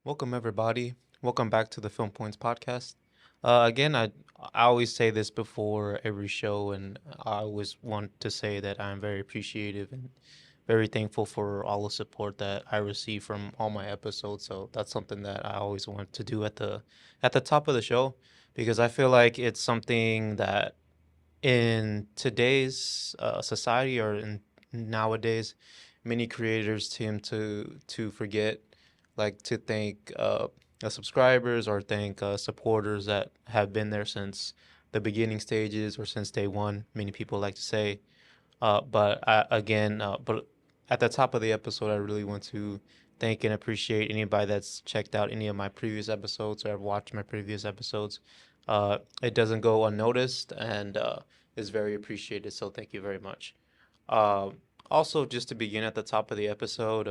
Welcome, everybody. Welcome back to the Film Points podcast. Again, I always say this before every show, and I always want to say that I'm very appreciative and very thankful for all the support that I receive from all my episodes. So that's something that I always want to do at the top of the show because I feel like it's something that in today's society or in nowadays, many creators tend to forget, like to thank subscribers or thank supporters that have been there since the beginning stages or since day one. Many people like to say, but at the top of the episode, I really want to thank and appreciate anybody that's checked out any of my previous episodes or have watched my previous episodes. It doesn't go unnoticed and is very appreciated. So thank you very much. Uh, Also, just to begin at the top of the episode,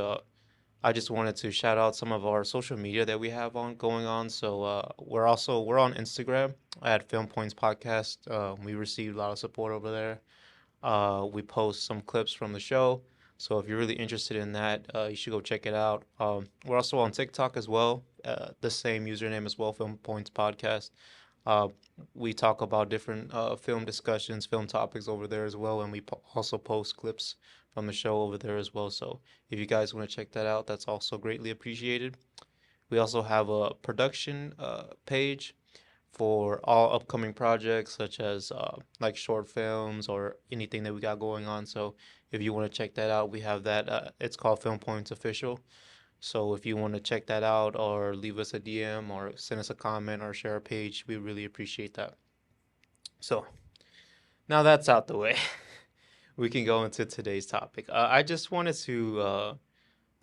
I just wanted to shout out some of our social media that we have on going on. So we're on Instagram at Film Points Podcast. We received a lot of support over there. We post some clips from the show. So if you're really interested in that, you should go check it out. We're also on TikTok as well, the same username as well, Film Points Podcast. Uh, we talk about different film discussions, film topics over there as well, and we also post clips from the show over there as well. So if you guys want to check that out, that's also greatly appreciated. We also have a production page for all upcoming projects, such as like short films or anything that we got going on. So if you want to check that out, we have that. It's called Film Points Official. So if you want to check that out or leave us a DM or send us a comment or share a page, we really appreciate that. So now that's out the way, we can go into today's topic. I just wanted to,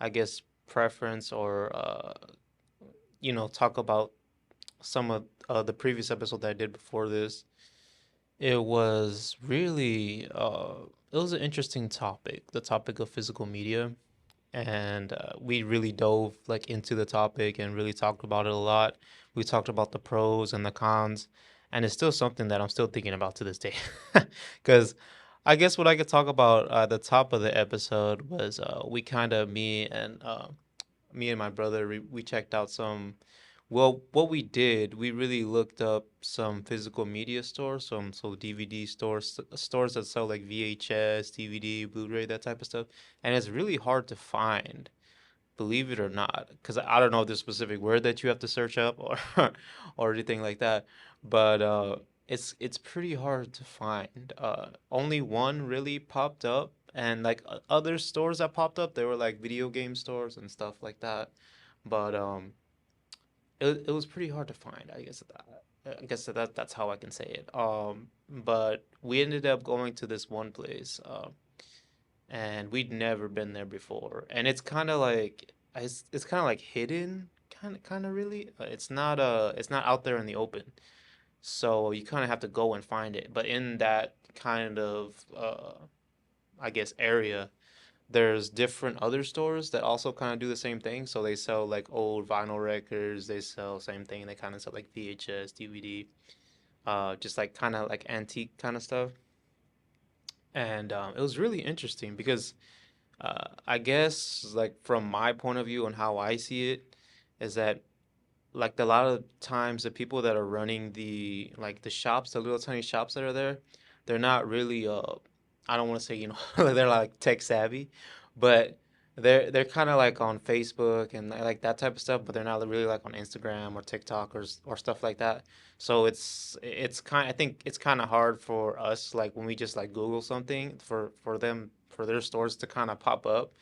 I guess, preference or talk about some of the previous episode that I did before this. It was really it was an interesting topic, the topic of physical media, and we really dove like into the topic and really talked about it a lot. We talked about the pros and the cons, and it's still something that I'm still thinking about to this day. Because I guess what I could talk about at the top of the episode was we kind of me and my brother we checked out some. Well, what we did, we really looked up some physical media stores, some so DVD stores, stores that sell like VHS, DVD, Blu-ray, that type of stuff, and it's really hard to find, believe it or not, because I don't know the specific word that you have to search up or or anything like that, but it's pretty hard to find. Only one really popped up, and like other stores that popped up, they were like video game stores and stuff like that, but it was pretty hard to find. I guess that's how I can say it. But we ended up going to this one place, and we'd never been there before, and it's kind of like hidden, kind of really. It's not out there in the open, so you kind of have to go and find it. But in that kind of I guess area, there's different other stores that also kind of do the same thing. So they sell like old vinyl records. They sell same thing. They kind of sell like VHS, DVD, just like kind of like antique kind of stuff. And it was really interesting because I guess like from my point of view and how I see it is that like a lot of times the people that are running the shops, the little tiny shops that are there, they're not really I don't want to say, they're like tech savvy, but they're kind of like on Facebook and like that type of stuff, but they're not really like on Instagram or TikTok or stuff like that. So I think it's kind of hard for us, like when we just like Google something for their stores to kind of pop up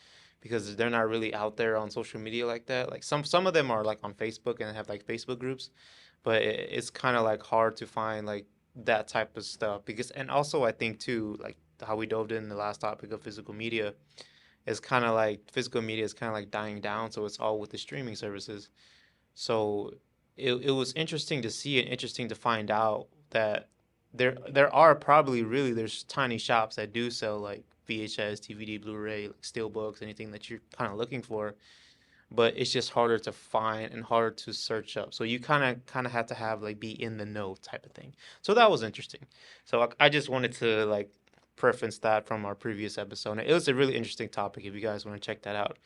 because they're not really out there on social media like that. Like some of them are like on Facebook and have like Facebook groups, but it's kind of like hard to find like that type of stuff because, and also I think too, like how we dove in the last topic of physical media, is kind of like physical media is kind of like dying down, so it's all with the streaming services. So it was interesting to see and interesting to find out that there are probably really there's tiny shops that do sell like VHS, DVD, Blu-ray, like steelbooks, anything that you're kind of looking for, but it's just harder to find and harder to search up. So you kind of have to have like be in the know type of thing. So that was interesting. So I just wanted to like preference that from our previous episode. It was a really interesting topic if you guys want to check that out.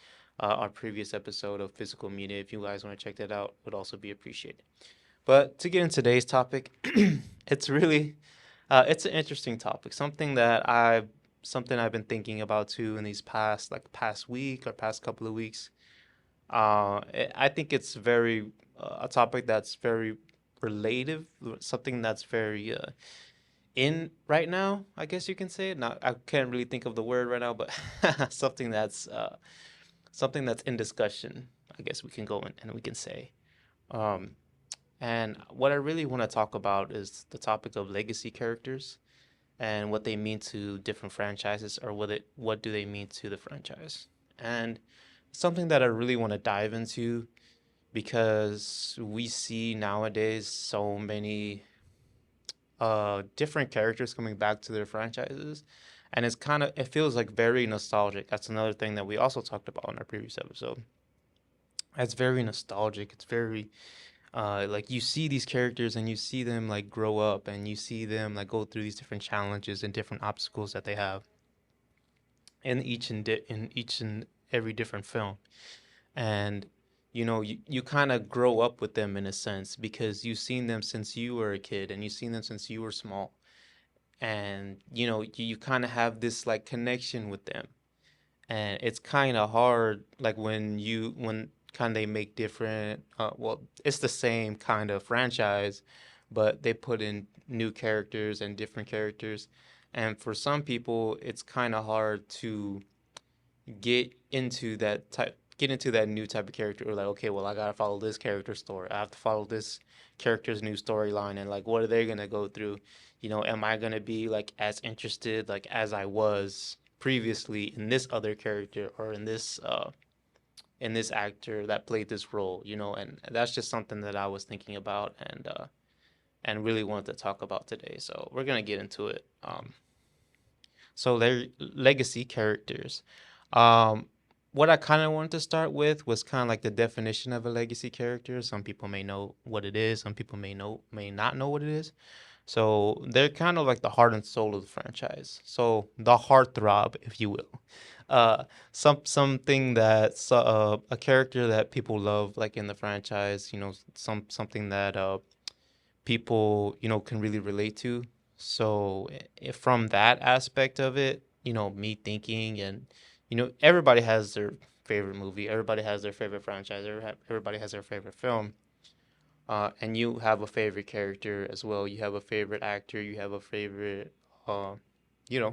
our previous episode of physical media. If you guys want to check that out, would also be appreciated. But to get into today's topic, it's really it's an interesting topic, something I've been thinking about too in these past week or past couple of weeks. I think it's very a topic that's very relative, something that's very in right now. I guess you can say. Not, I can't really think of the word right now, but something that's something that's in discussion. I guess we can go in and we can say. Um, and what I really want to talk about is the topic of legacy characters and what they mean to different franchises, or what do they mean to the franchise. And something that I really want to dive into because we see nowadays so many different characters coming back to their franchises, and it feels like very nostalgic. That's another thing that we also talked about in our previous episode. It's very nostalgic. It's very like you see these characters and you see them like grow up, and you see them like go through these different challenges and different obstacles that they have in each and every different film. And you kind of grow up with them in a sense because you've seen them since you were a kid, and you've seen them since you were small, and you kind of have this like connection with them. And it's kind of hard, like when kind of they make different well, it's the same kind of franchise, but they put in new characters and different characters. And for some people it's kind of hard to get into that new type of character, or like, okay, well, I gotta follow this character story, I have to follow this character's new storyline, and like what are they gonna go through. Am I gonna be like as interested like as I was previously in this other character, or in this actor that played this role. And that's just something that I was thinking about, and really wanted to talk about today, so we're gonna get into it. So their legacy characters. Um, what I kind of wanted to start with was kind of like the definition of a legacy character. Some people may know what it is. Some people may not know what it is. So they're kind of like the heart and soul of the franchise. So the heartthrob, if you will. Something that's a character that people love, like in the franchise. Something that people can really relate to. So if from that aspect of it, me thinking, and everybody has their favorite movie, everybody has their favorite franchise, everybody has their favorite film, and you have a favorite character as well. You have a favorite actor, you have a favorite uh,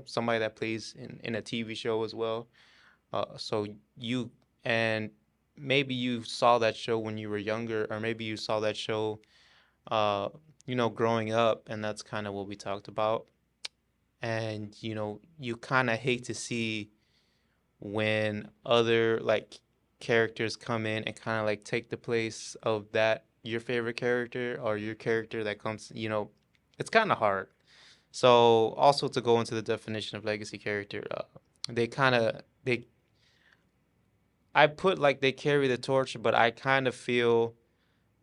somebody that plays in a TV show as well. So you and maybe you saw that show when you were younger, or maybe you saw that show uh, growing up, and that's kind of what we talked about. And you kind of hate to see when other like characters come in and kind of like take the place of that your favorite character, or your character that comes. It's kind of hard. So also, to go into the definition of legacy character, they kind of they I put like they carry the torch, but I kind of feel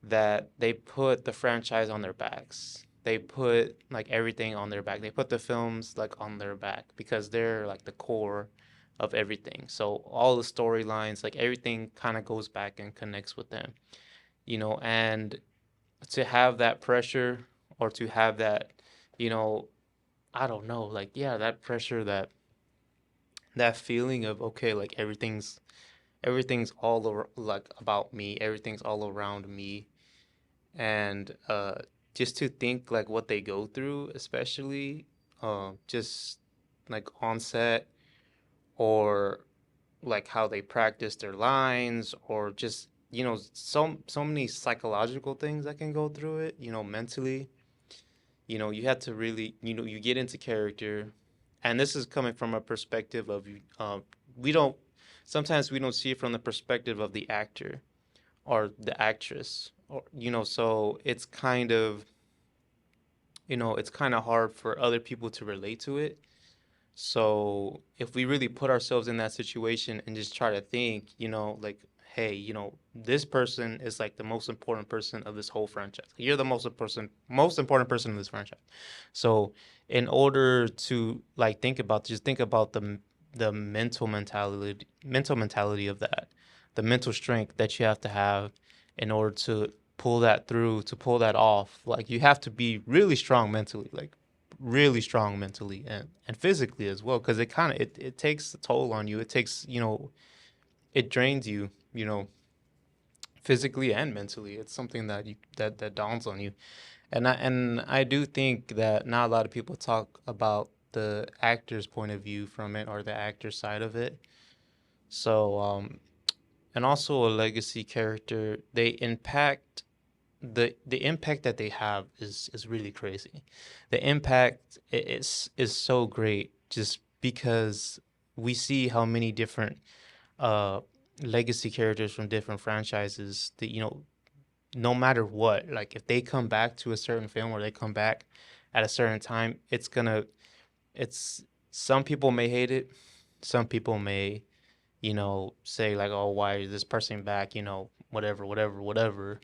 that they put the franchise on their backs. They put like everything on their back. They put the films like on their back because they're like the core of everything. So all the storylines, like everything kind of goes back and connects with them. And to have that pressure, or to have that, you know, I don't know, like yeah, that pressure, that feeling of, okay, like everything's like about me, everything's all around me. And just to think like what they go through, especially just like on set, or like how they practice their lines, or just so many psychological things that can go through it, mentally. You have to really, you get into character. And this is coming from a perspective of we don't sometimes we don't see it from the perspective of the actor or the actress, or so it's kind of hard for other people to relate to it. So if we really put ourselves in that situation and just try to think, like, hey, this person is like the most important person of this whole franchise. You're the most important person in this franchise. So in order to like just think about the mental mentality of that. the mental strength that you have to have in order to pull that through, to pull that off. Like you have to be really strong mentally, like really strong mentally and physically as well, because it takes a toll on you. It takes, it drains you, physically and mentally. It's something that dawns on you. And I do think that not a lot of people talk about the actor's point of view from it, or the actor side of it. So and also a legacy character, they impact the impact that they have is really crazy. The impact is so great, just because we see how many different uh legacy characters from different franchises that, no matter what, like if they come back to a certain film, or they come back at a certain time, it's some people may hate it, some people may, say like, oh, why is this person back, whatever, whatever, whatever.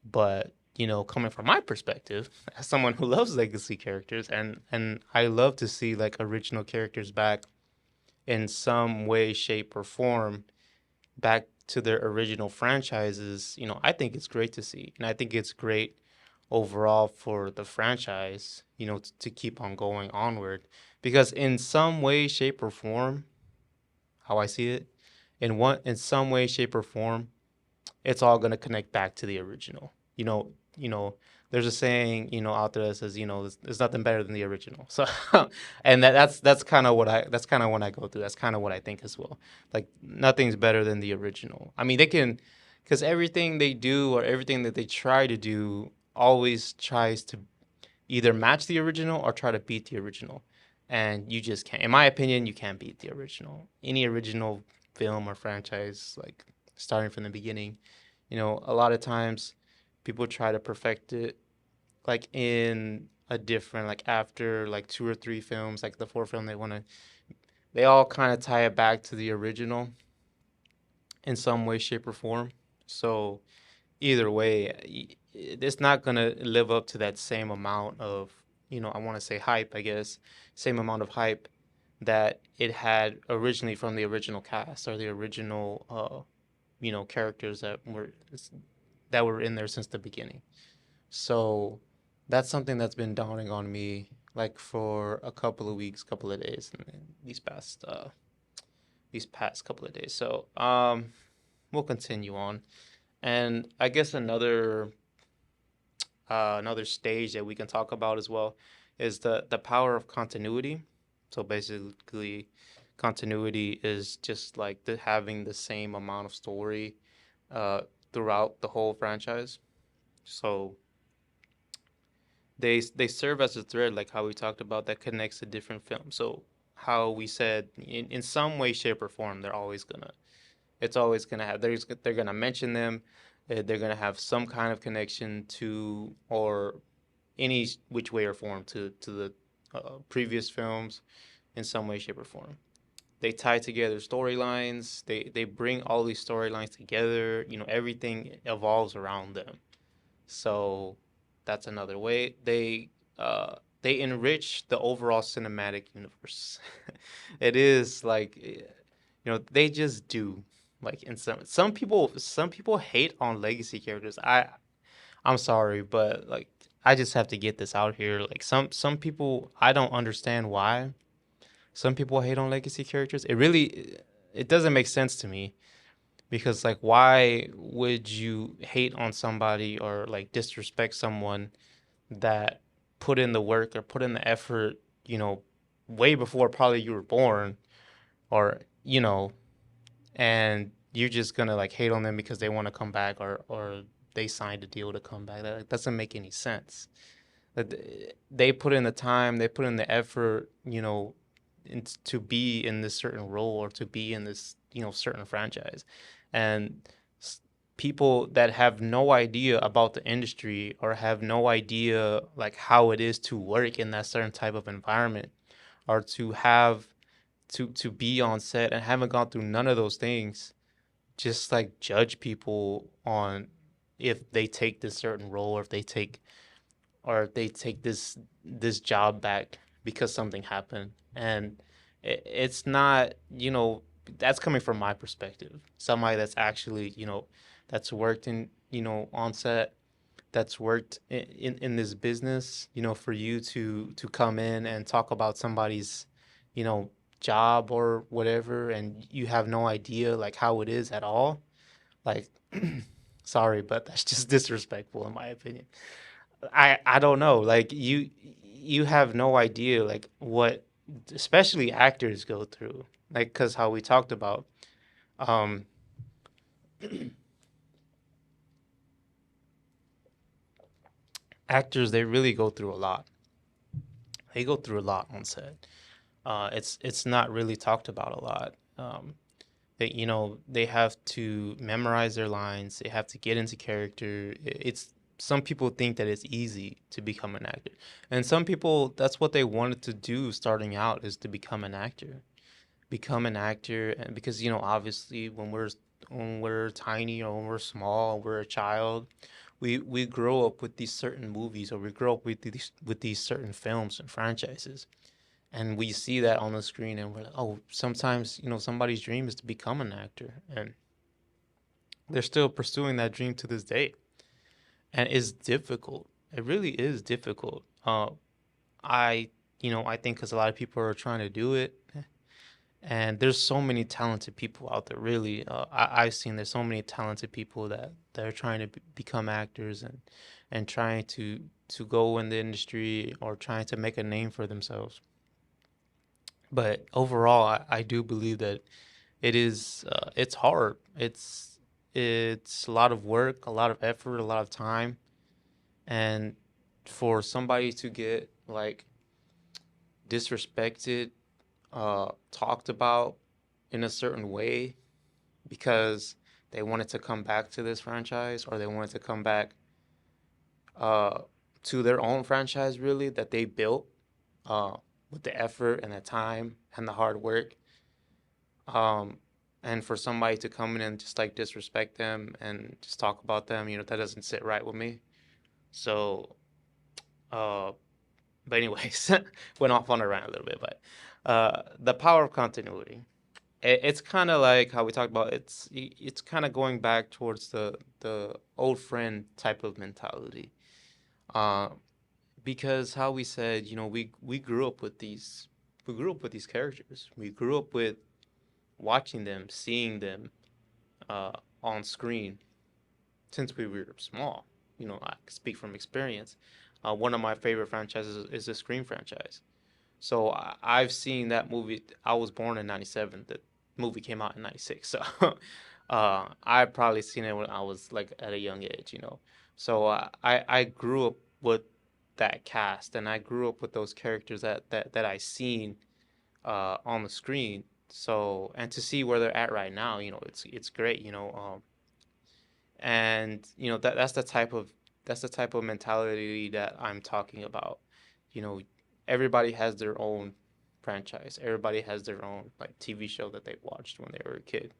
But, coming from my perspective, as someone who loves legacy characters, and I love to see like original characters back in some way, shape, or form, back to their original franchises, I think it's great to see. And I think it's great overall for the franchise, to keep on going onward. Because in some way, shape, or form, how I see it, in some way, shape, or form, it's all gonna connect back to the original. There's a saying, out there that says, there's nothing better than the original. So, and that's kind of that's kind of when I go through. That's kind of what I think as well. Like nothing's better than the original. I mean, they can, because everything they do, or everything that they try to do, always tries to either match the original or try to beat the original. And you just can't. In my opinion, you can't beat the original. Any original film or franchise, like starting from the beginning, a lot of times people try to perfect it, like in a different, like after like two or three films, like the fourth film, they all kind of tie it back to the original in some way, shape, or form. So either way, it's not gonna live up to that same amount of, I want to say hype, I guess, same amount of hype that it had originally from the original cast, or the original, characters that were in there since the beginning. So that's something that's been dawning on me, like for a couple of weeks, couple of days, and these past couple of days. So we'll continue on. And I guess another stage that we can talk about as well is the power of continuity. So basically, continuity is just like having the same amount of story uh, throughout the whole franchise. So they serve as a thread, like how we talked about, that connects to different films. So how we said, in some way, shape, or form, it's always gonna have, they're gonna mention them. They're gonna have some kind of connection to, or any which way or form, to the previous films in some way, shape, or form. They tie together storylines. They bring all these storylines together. Everything evolves around them. So that's another way. They enrich the overall cinematic universe. It is like, they just do. Like, in some people hate on legacy characters. I'm sorry, but like, I just have to get this out here. Like, some people, I don't understand why some people hate on legacy characters. It doesn't make sense to me, because like, why would you hate on somebody, or like disrespect someone that put in the work or put in the effort, way before probably you were born, or, and you're just gonna like hate on them because they want to come back, or they signed a deal to come back. That doesn't make any sense. They put in the time, they put in the effort, to be in this certain role, or to be in this, certain franchise. And people that have no idea about the industry, or have no idea like how it is to work in that certain type of environment, or to have to be on set and haven't gone through none of those things, just like judge people on if they take this certain role, or if they take this job back because something happened. And it's not, that's coming from my perspective. Somebody that's actually, that's worked in, on set, that's worked in this business, for you to come in and talk about somebody's, you know, job or whatever, and you have no idea like how it is at all. Like, sorry, but that's just disrespectful in my opinion. I don't know. Like you have no idea like what especially actors go through. Like, cuz how we talked about um actors, they really go through a lot. They go through a lot on set. It's not really talked about a lot. They have to memorize their lines. They have to get into character. It's some people think that it's easy to become an actor, and some people that's what they wanted to do starting out is to become an actor, and because obviously when we're tiny or when we're small, we're a child. We grow up with these certain movies or we grow up with these certain films and franchises, and we see that on the screen and we're like, oh, sometimes somebody's dream is to become an actor, and they're still pursuing that dream to this day, and it's difficult. It really is difficult. I think because a lot of people are trying to do it, and there's so many talented people out there. Really, I've seen there's so many talented people that are trying to become actors and trying to go in the industry or trying to make a name for themselves. But overall, I do believe that it's hard. It's a lot of work, a lot of effort, a lot of time, and for somebody to get like disrespected, talked about in a certain way because they wanted to come back to this franchise or they wanted to come back uh, to their own franchise really that they built uh, with the effort and the time and the hard work. Um, and for somebody to come in and just like disrespect them and just talk about them, that doesn't sit right with me. So, uh, but anyways, went off on a rant a little bit, but the power of continuity. It's kind of like how we talked about. It's kind of going back towards the old friend type of mentality. Uh, because how we said, we grew up with these characters. We grew up with watching them, seeing them uh, on screen since we were small. I speak from experience. One of my favorite franchises is the Scream franchise. So I've seen that movie. I was born in '97. The movie came out in '96. So I probably seen it when I was like at a young age. So I grew up with that cast, and I grew up with those characters that I seen on the screen. So and to see where they're at right now, it's great. And that's the type of mentality that I'm talking about. You know, everybody has their own franchise. Everybody has their own like TV show that they watched when they were a kid,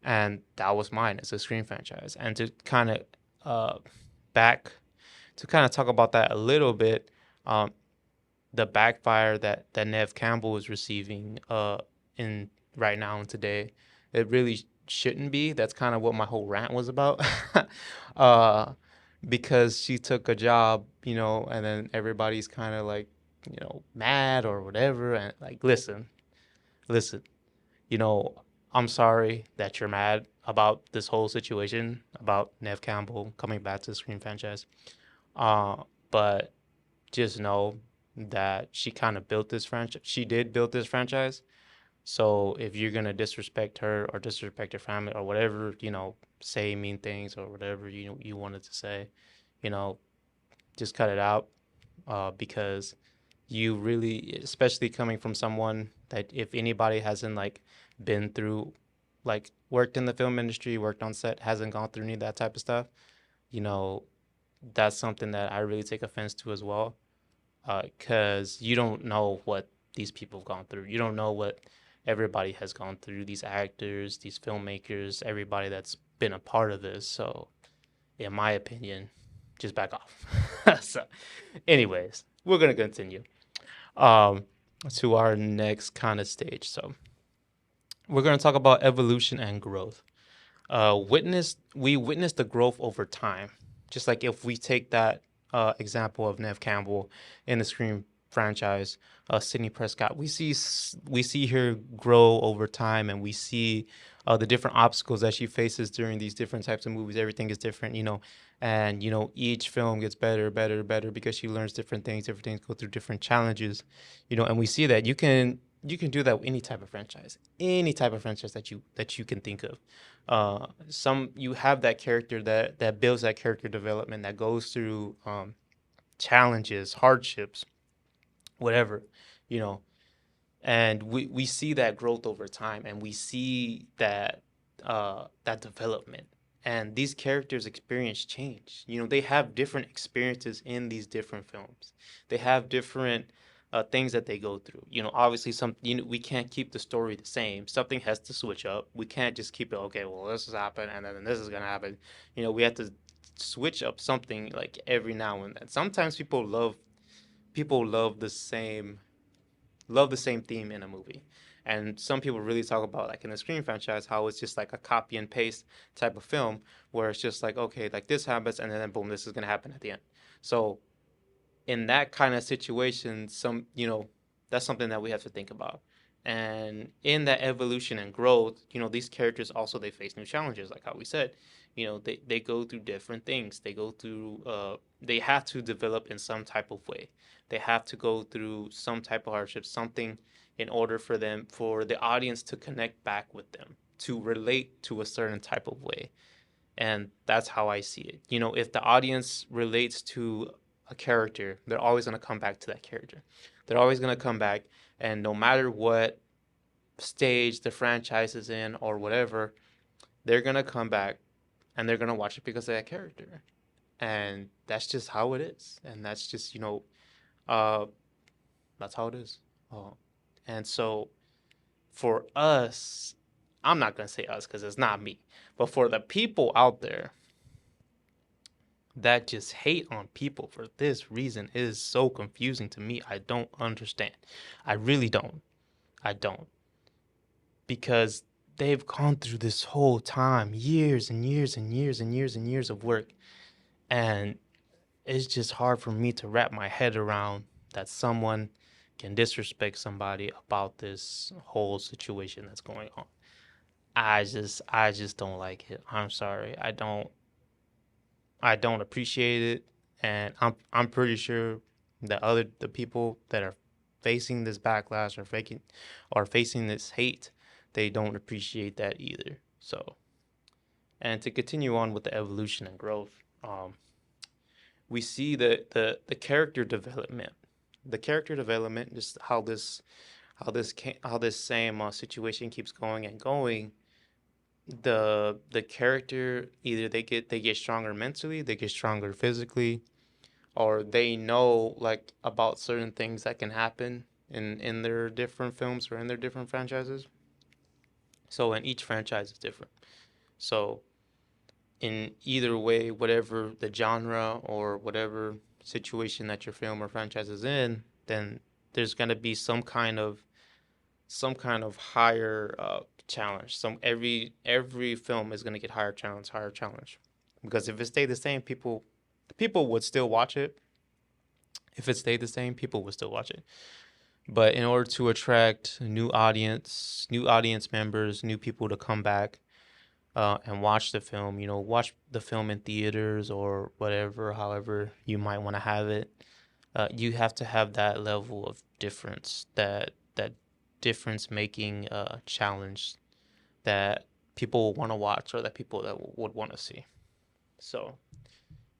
and that was mine. It's a Scream franchise. And to kind of uh, back to kind of talk about that a little bit, um, the backfire that Nev Campbell is receiving in right now and today, it really shouldn't be. That's kind of what my whole rant was about. uh, because she took a job, and then everybody's kind of like, mad or whatever. And like, listen, you know, I'm sorry that you're mad about this whole situation about Nev Campbell coming back to the Scream franchise. But just know that she kind of built this franchise. She did build this franchise. So if you're gonna disrespect her or disrespect her family or whatever, say mean things or whatever you wanted to say, you know, just cut it out. Because you really, especially coming from someone that if anybody hasn't like been through, like worked in the film industry, worked on set, hasn't gone through any of that type of stuff, you know, that's something that I really take offense to as well. Because you don't know what these people have gone through. You don't know what everybody has gone through. These actors, these filmmakers, everybody that's been a part of this. So, in my opinion, just back off. So, anyways, we're gonna continue um, to our next kind of stage. So, we're going to talk about evolution and growth. We witness the growth over time. Just like if we take that example of Nev Campbell in the Scream franchise, Sidney Prescott, we see her grow over time, and we see the different obstacles that she faces during these different types of movies. Everything is different, and each film gets better, better, better because she learns different things. Different things go through different challenges, and we see that you can do that with any type of franchise that you can think of. Some you have that character that builds that character development that goes through challenges, hardships, whatever, you know, and we see that growth over time, and we see that development. And these characters experience change. They have different experiences in these different films. They have different things that they go through. Obviously, we can't keep the story the same. Something has to switch up. We can't just keep it. Okay, well, this has happened, and then this is gonna happen. We have to switch up something like every now and then. Sometimes people love the same theme in a movie. And some people really talk about, like in the Scream franchise, how it's just like a copy and paste type of film where it's just like, okay, like this happens, and then boom, this is gonna happen at the end. So in that kind of situation, that's something that we have to think about. And in that evolution and growth, these characters also they face new challenges, like how we said. They go through different things. They have to develop in some type of way. They have to go through some type of hardship, something in order for the audience to connect back with them, to relate to a certain type of way. And that's how I see it. If the audience relates to a character, they're always going to come back to that character. They're always going to come back, and no matter what stage the franchise is in or whatever, they're going to come back and they're going to watch it because of that character. And that's just how it is. And that's just, uh, that's how it is. Uh, and so for us, I'm not going to say us because it's not me, but for the people out there that just hate on people for this reason is so confusing to me. I don't understand. I really don't. I don't. Because they've gone through this whole time, years and years and years and years and years of work. And it's just hard for me to wrap my head around that someone can disrespect somebody about this whole situation that's going on. I just don't like it. I'm sorry. I don't appreciate it, and I'm pretty sure that the people that are facing this backlash or facing this hate, they don't appreciate that either. So, and to continue on with the evolution and growth, we see the character development, just how this same situation keeps going and going. The character, either they get stronger mentally, they get stronger physically, or they know like about certain things that can happen in their different films or in their different franchises. So in each franchise is different. So in either way, whatever the genre or whatever situation that your film or franchise is in, then there's gonna be some kind of higher challenge. Every film is gonna get higher challenge, because if it stayed the same, people would still watch it. If it stayed the same, people would still watch it. But in order to attract new audience members, new people to come back and watch the film, watch the film in theaters or whatever, however you might want to have it, you have to have that level of difference, that difference making challenge that people want to watch or that people that would want to see. So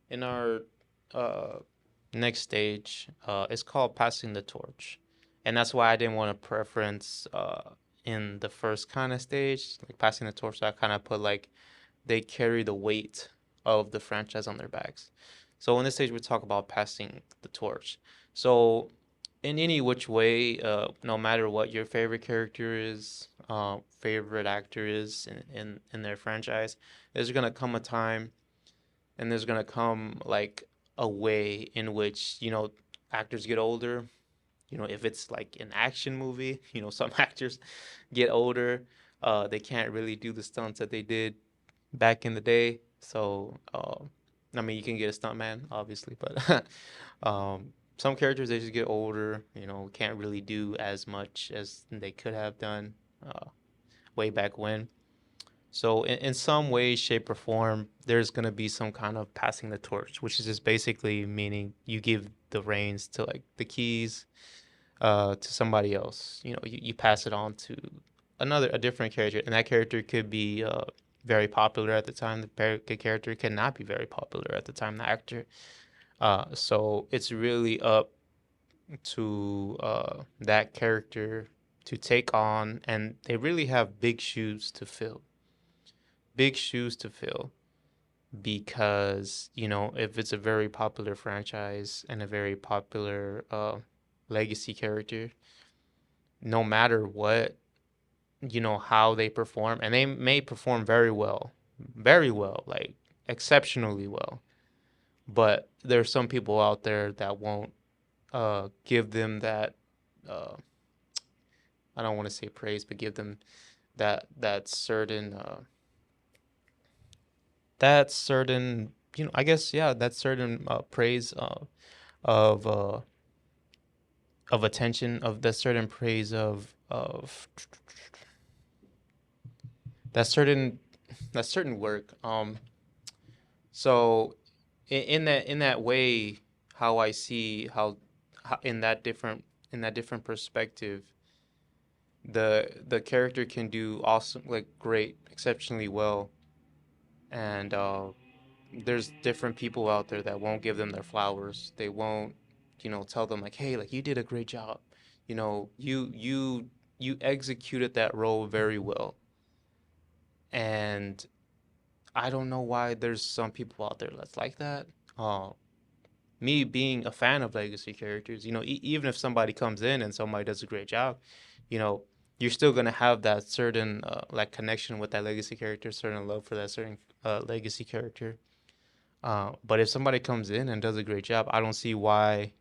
in our uh, next stage, it's called passing the torch, and that's why I didn't want to preference in the first kind of stage, like passing the torch. So I kind of put like they carry the weight of the franchise on their backs. So in this stage, we talk about passing the torch. So in any which way, no matter what your favorite character is, favorite actor is in their franchise, there's gonna come a time, and there's gonna come like a way in which actors get older. If it's like an action movie, some actors get older. They can't really do the stunts that they did back in the day. So, I mean, you can get a stuntman, obviously, but some characters they just get older. Can't really do as much as they could have done way back when. So, in some way, shape, or form, there's gonna be some kind of passing the torch, which is just basically meaning you give the reins to like the keys to somebody else. You pass it on to a different character, and that character could be very popular at the time. The character cannot be very popular at the time. The actor. So it's really up to that character to take on, and they really have big shoes to fill. Big shoes to fill because if it's a very popular franchise and a very popular legacy character, no matter what, how they perform, and they may perform very well, like exceptionally well. But there's some people out there that won't give them that. Uh, I don't want to say praise, but give them that certain I guess, yeah, that certain praise of attention, of that certain praise of that certain work. So in that way, how I see how in that different perspective, the character can do awesome, like great, exceptionally well, and there's different people out there that won't give them their flowers. They won't, tell them like, hey, like you did a great job. You executed that role very well, and I don't know why there's some people out there that's like that. Uh, Me being a fan of legacy characters, even if somebody comes in and somebody does a great job, you know, you're still gonna have that certain like connection with that legacy character, certain love for that certain legacy character. But if somebody comes in and does a great job, I don't see why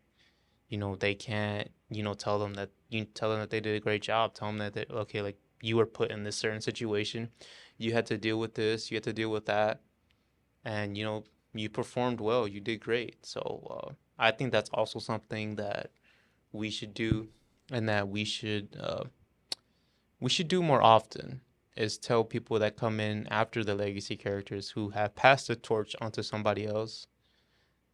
they can't tell them that they did a great job. Tell them that okay, like you were put in this certain situation, you had to deal with this, you had to deal with that, and you performed well, you did great. So I think that's also something that we should do, and that we should do more often, is tell people that come in after the legacy characters who have passed the torch onto somebody else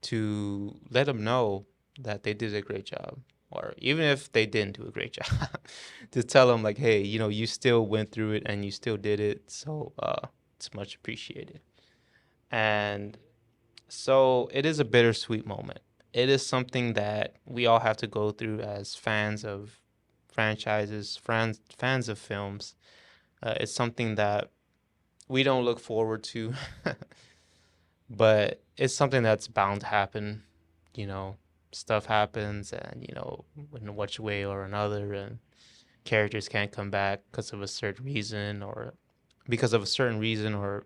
to let them know that they did a great job, or even if they didn't do a great job, to tell them like, hey, you still went through it and you still did it, so it's much appreciated. And so it is a bittersweet moment. It is something that we all have to go through as fans of franchises, fans of films. It's something that we don't look forward to, but it's something that's bound to happen. You know, Stuff happens, and in which way or another, and characters can't come back because of a certain reason, or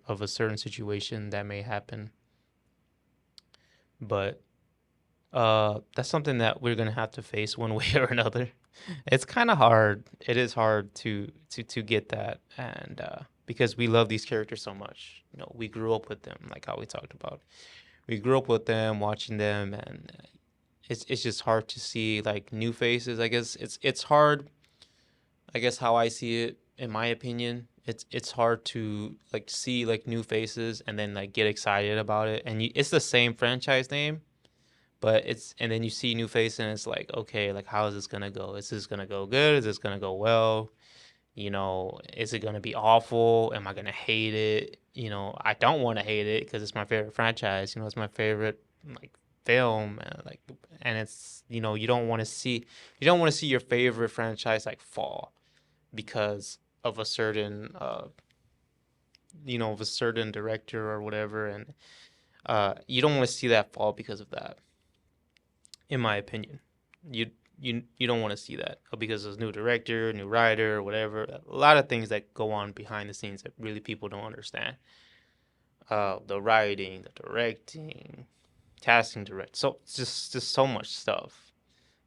of a certain situation that may happen. But that's something that we're gonna have to face one way or another. It's kind of hard. It is hard to get that, and because we love these characters so much. We grew up with them, like how we talked about. We grew up with them, watching them, and it's just hard to see like new faces. I guess it's hard. I guess how I see it, in my opinion, it's hard to like see like new faces and then like get excited about it. And it's the same franchise name, but and then you see new face and it's like, okay, like how is this gonna go? Is this gonna go good? Is this gonna go well? Is it gonna be awful? Am I gonna hate it? I don't want to hate it because it's my favorite franchise. It's my favorite like film, and it's you don't want to see your favorite franchise like fall because of a certain of a certain director or whatever, and you don't want to see that fall because of that, in my opinion. You don't want to see that because there's new director, new writer, whatever. A lot of things that go on behind the scenes that really people don't understand. The writing, the directing, casting, direct. So it's just so much stuff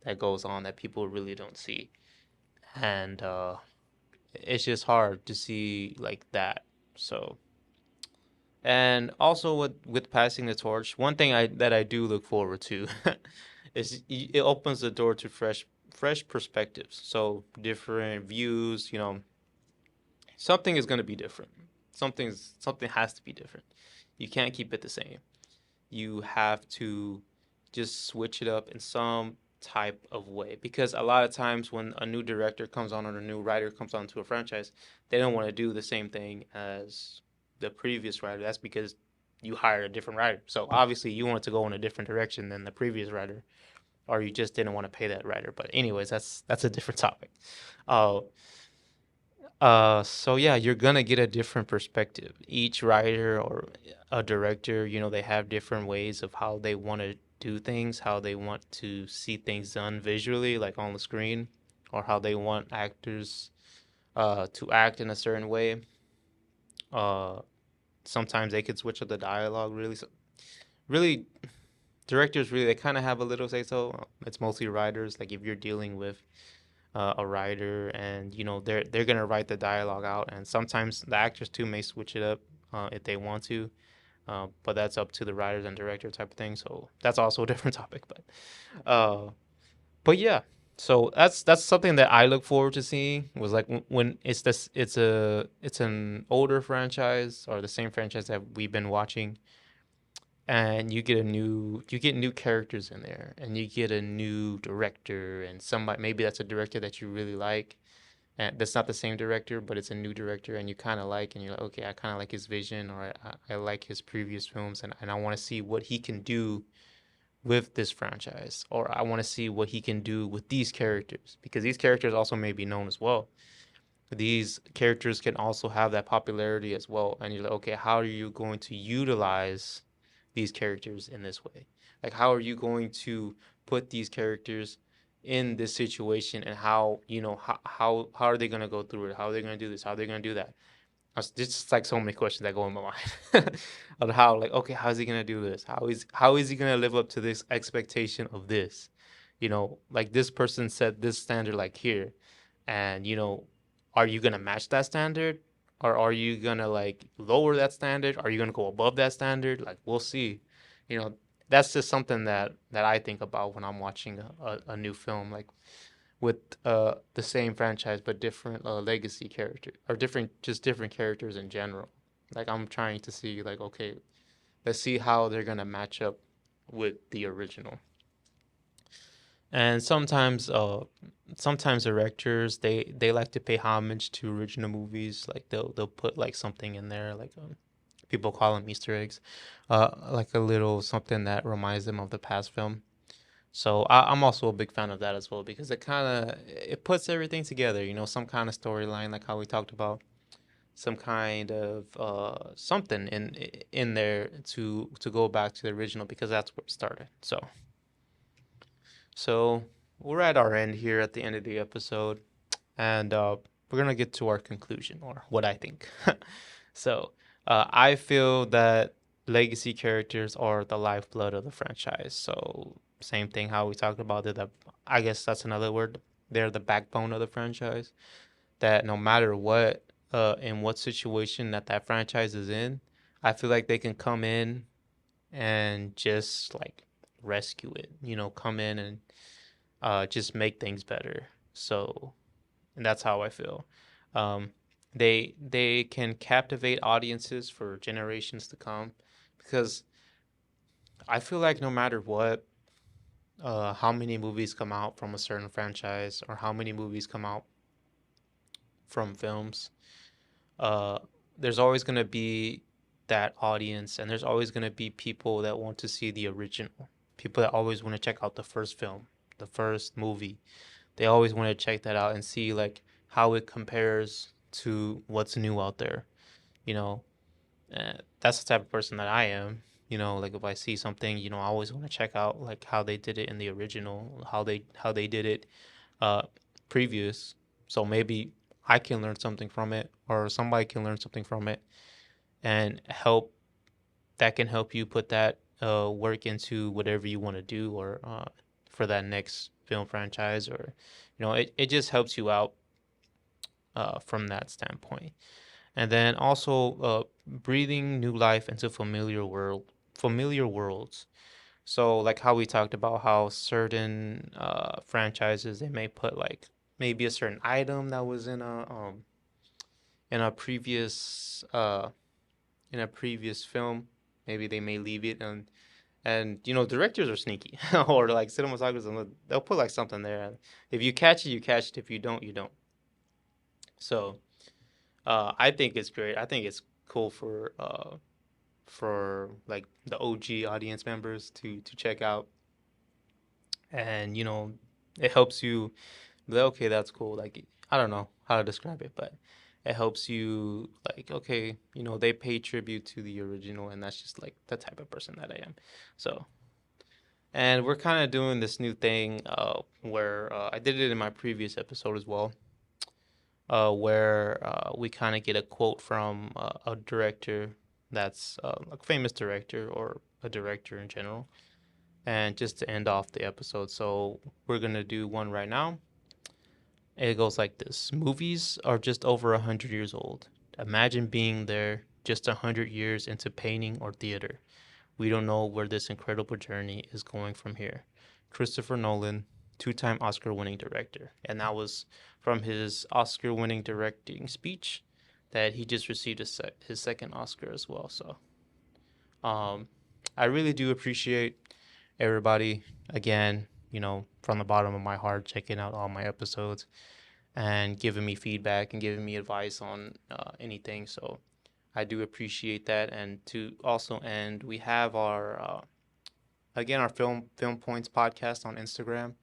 that goes on that people really don't see. And it's just hard to see like that. So, and also with passing the torch, one thing I do look forward to is it opens the door to fresh perspectives. So different views, something is going to be different. Something has to be different. You can't keep it the same. You have to just switch it up in some type of way, because a lot of times when a new director comes on or a new writer comes onto a franchise, they don't want to do the same thing as the previous writer. That's because you hired a different writer. So obviously you want to go in a different direction than the previous writer, or you just didn't want to pay that writer. But anyways, that's a different topic. Uh, so yeah, you're gonna get a different perspective. Each writer or a director, they have different ways of how they want to do things, how they want to see things done visually, like on the screen, or how they want actors to act in a certain way. Uh, Sometimes they could switch up the dialogue really. So, really, directors really they kind of have a little say so. It's mostly writers. Like if you're dealing with a writer, and they're gonna write the dialogue out, and sometimes the actors too may switch it up if they want to, but that's up to the writers and director type of thing. So that's also a different topic, uh, but yeah. So that's something that I look forward to seeing, was like when it's an older franchise or the same franchise that we've been watching, and you get new characters in there, and you get a new director, and somebody, maybe that's a director that you really like, and that's not the same director, but it's a new director, and you kind of like, and you're like, okay, I kind of like his vision, or I like his previous films, and I want to see what he can do with this franchise, or I want to see what he can do with these characters, because these characters also may be known as well. These characters can also have that popularity as well, and you're like, okay, how are you going to utilize these characters in this way? Like, how are you going to put these characters in this situation, and how are they going to go through it? How are they going to do this? How are they going to do that? There's just like so many questions that go in my mind of how, like, okay, how is he going to do this? How is he going to live up to this expectation of this? Like this person set this standard like here, and are you going to match that standard, or are you going to like lower that standard? Are you going to go above that standard? Like, we'll see. you know that's just something that I think about when I'm watching a new film, like with the same franchise but different legacy character, or different characters in general. Like, I'm trying to see, like, okay, let's see how they're going to match up with the original. And sometimes directors, they like to pay homage to original movies. Like they'll put like something in there, like people call them Easter eggs, like a little something that reminds them of the past film. So I'm also a big fan of that as well, because it puts everything together. Some kind of storyline, like how we talked about, some kind of something in there to go back to the original, because that's where it started. So we're at our end here, at the end of the episode, and we're gonna get to our conclusion, or what I think. So I feel that legacy characters are the lifeblood of the franchise. So same thing how we talked about it. I guess that's another word. They're the backbone of the franchise. That no matter what, in what situation that franchise is in, I feel like they can come in and just like rescue it. Come in and just make things better. So, and that's how I feel. Um, they can captivate audiences for generations to come, because I feel like no matter what, how many movies come out from a certain franchise, or how many movies come out from films, uh, there's always going to be that audience, and there's always going to be people that want to see the original. People that always want to check out the first film, the first movie. They always want to check that out and see like how it compares to what's new out there. You know, that's the type of person that I am. Like if I see something, I always want to check out like how they did it in the original, how they did it uh previous. So maybe I can learn something from it, or somebody can learn something from it, and that can help you put that work into whatever you want to do, or for that next film franchise, or it just helps you out from that standpoint. And then also breathing new life into familiar worlds. So like how we talked about how certain franchises, they may put like maybe a certain item that was in a previous film. Maybe they may leave it, and directors are sneaky, or like cinematographers, they'll put like something there. If you catch it, you catch it. If you don't, you don't. So I think it's great. I think it's cool for like the OG audience members to check out, and it helps you be like, okay, that's cool. Like I don't know how to describe it, but it helps you like, okay, they pay tribute to the original, and that's just like the type of person that I am. So, and we're kind of doing this new thing where I did it in my previous episode as well, where we kind of get a quote from a director that's a famous director or a director in general, and just to end off the episode. So we're gonna do one right now. It goes like this: movies are just over 100 years old. Imagine being there just 100 years into painting or theater. We don't know where this incredible journey is going from here. Christopher Nolan, two-time Oscar-winning director. And that was from his Oscar-winning directing speech that he just received his second Oscar as well. So I really do appreciate everybody, again, from the bottom of my heart, checking out all my episodes and giving me feedback and giving me advice on anything. So I do appreciate that. And to also end, we have our again our Film Points podcast on Instagram.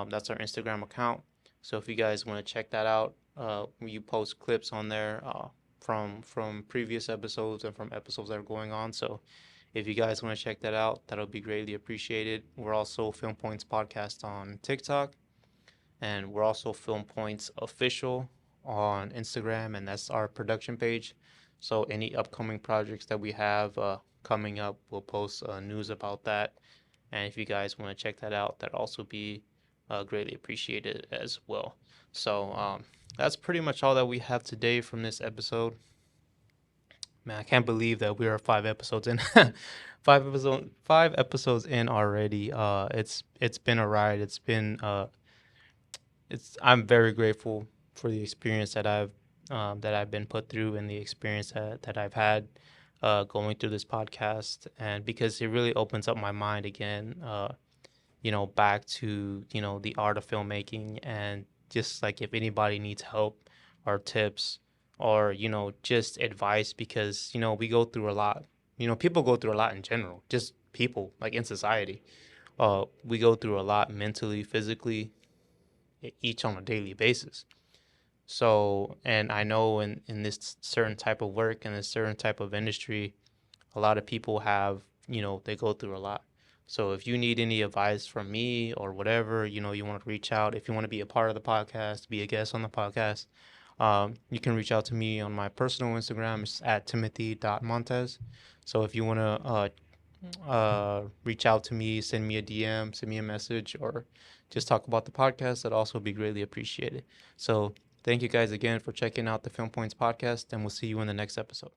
That's our Instagram account. So if you guys want to check that out, we post clips on there from previous episodes and from episodes that are going on. So if you guys want to check that out, that'll be greatly appreciated. We're also Film Points podcast on TikTok, and we're also Film Points official on Instagram, and that's our production page. So any upcoming projects that we have coming up, we'll post news about that. And if you guys want to check that out, that'd also be greatly appreciated as well. So that's pretty much all that we have today from this episode. Man, I can't believe that we are 5 episodes in. 5 episodes in already. It's been a ride. I'm very grateful for the experience that I've been put through, and the experience that I've had going through this podcast, and because it really opens up my mind again, back to the art of filmmaking, and just like if anybody needs help or tips or just advice, because we go through a lot. People go through a lot in general, just people like in society. We go through a lot mentally, physically, each on a daily basis. So, and I know in this certain type of work and this certain type of industry, a lot of people have, they go through a lot. So if you need any advice from me or whatever, you want to reach out. If you want to be a part of the podcast, be a guest on the podcast, you can reach out to me on my personal Instagram. It's at timothy.montes. So if you want to reach out to me, send me a DM, send me a message, or just talk about the podcast, that'd also be greatly appreciated. So thank you guys again for checking out the Film Points podcast, and we'll see you in the next episode.